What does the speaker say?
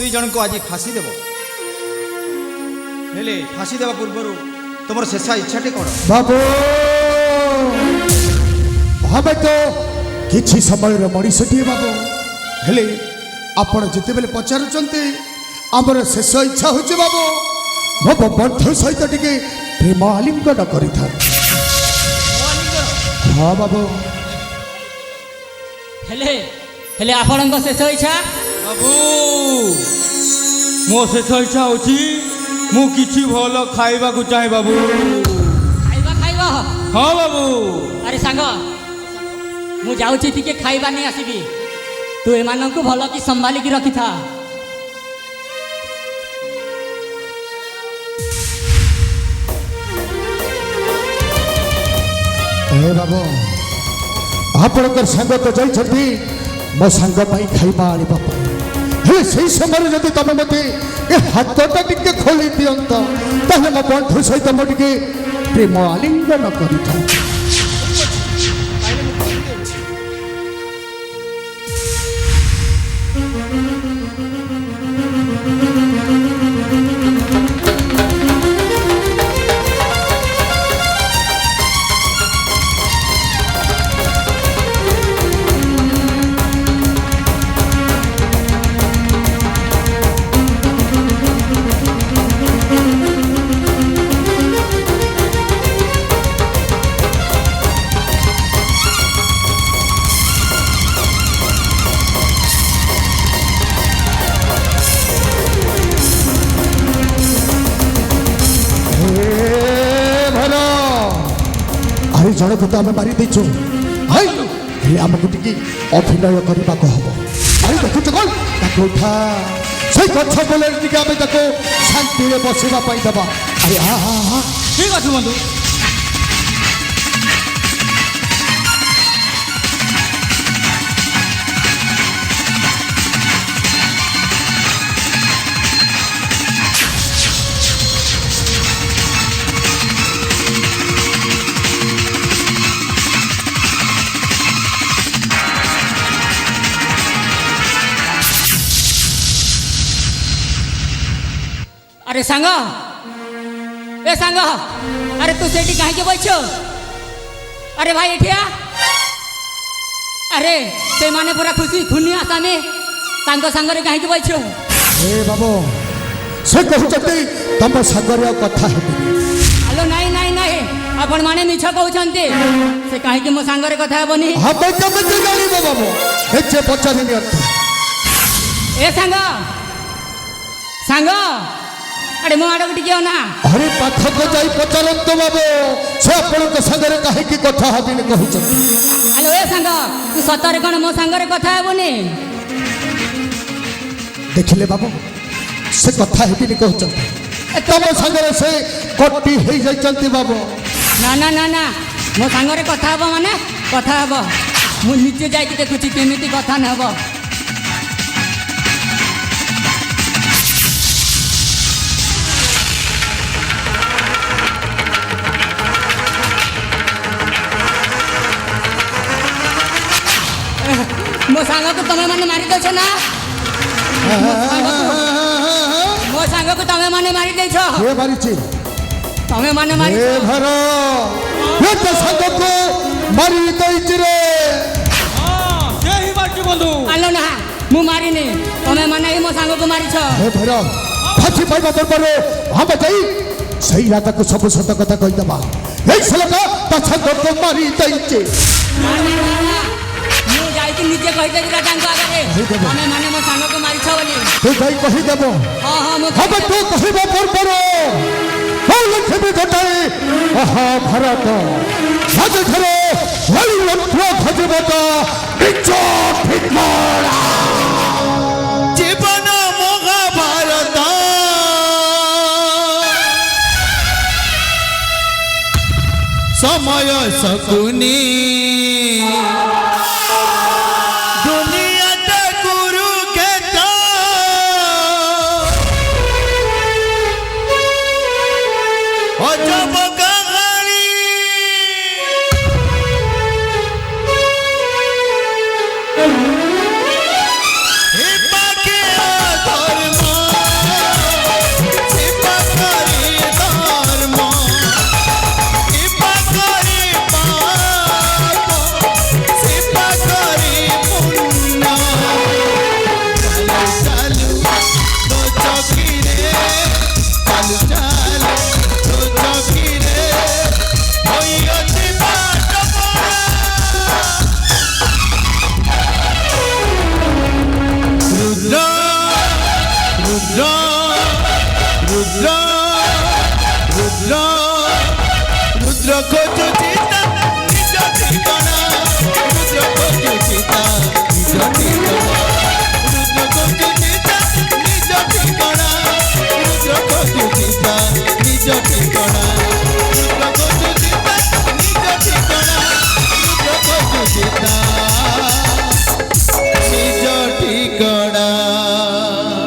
दुई जन को आज फाँसी देव हेले फाँसी देवा पूर्व तुम शेष इच्छाटी कौन बाबू हमें तो किछि समय मनीषटीए बाबू हेले आपण जिते बेले पचारुचंते आमर शेष इच्छा होचे बाबू मो बंधु सहित टिके प्रेम आलिंगन करिथा हाँ बाबू हेले हेले आपण शेष इच्छा बाबू मो शेष इच्छा होची मु किछि भल खाइबा को चाहे बाबू खाइबा खाइबा हाँ बाबू अरे सांग मु जाउची टिके खाइबा नहीं आसीबी तू एमान को भल कि संभाली की रखी था ए बाबू आपणकर सांग तो जाइछथि मो सांग पाई खाइबा आनी बापा हे सही समय जदि तमे मते ए हाथटा टिके खोली दियंत ताले मो बंधु सहित मो टिके प्रेम आलिंगन करिथा अरे जन को तो आम मारी देचु आमको टी अभिनय करने को हम अरे देखुच कौन उठा से गछ बोले आम शांति बसवा दबा अरे हाँ हाँ हाँ ठीक अच्छे बंधु अरे सांग ए सांग अरे तू सेठी कहीं के बैठ अरे भाई एठिया अरे से माने पूरा खुशी खुनी आशा में तांको सांगरे कहीं के बैठ ए बाबू से कहते तुम सागर कथा हेलो नहीं नहीं नहीं आपण माने मिछ कहउछंती से कहीं के मो सांगरे कथा हेबनी हम केमते जानिबो बाबू एचे पचारिनी अर्थ ए सांग सांग अरे मो आड़ टिके ना अरे पाठक जाई पचारंत बाबू से आपण सागर कहीं की कथा हबिनी कहउछन हेलो ए सांग तू सतरे कोन मो सांगरे कथा हेबनी देखिले बाबू से कथा हेबिनी कहउछन तम सागर से कटी हे जाइचंती बाबू ना ना ना ना मो सांगरे कथा हबो माने कथा हबो मु निजे जाई के देखुची केमिति कथा न हबो मो सांग को तमे माने मारी देछ ना मो सांग को तमे माने मारी देछ के मारिछि तमे माने मारी ए भर ये तो सांग को मारी दैछि रे हां से ही बाटी बंधु आलो ना मु मारी ने तमे माने मो सांग को मारी छ ए भर फांसी पाइबा दरबारे हम जाई सही रात को सब सत कथा कहि दबा ए सलका त सांग को मारी दैछि ना ना ना मु जाई के निजे कहि दे तांको आगे तमे माने मो सांग को मारी छ बोली तू जाई कहि देबो हां हां मु हम तो कहबा दरबारे लक्ष्मी घटाई आहा भारत राज धरे हरि लंत्र भजबत इच्छा फिटमारा जीवन महाभारत समय शकुनी दुनिया कुरुक्षेत्र अजब कहानी हे पाके धर्म ରୁଦ୍ର ରୁଦ୍ର ଖୋଜୁଛି ତା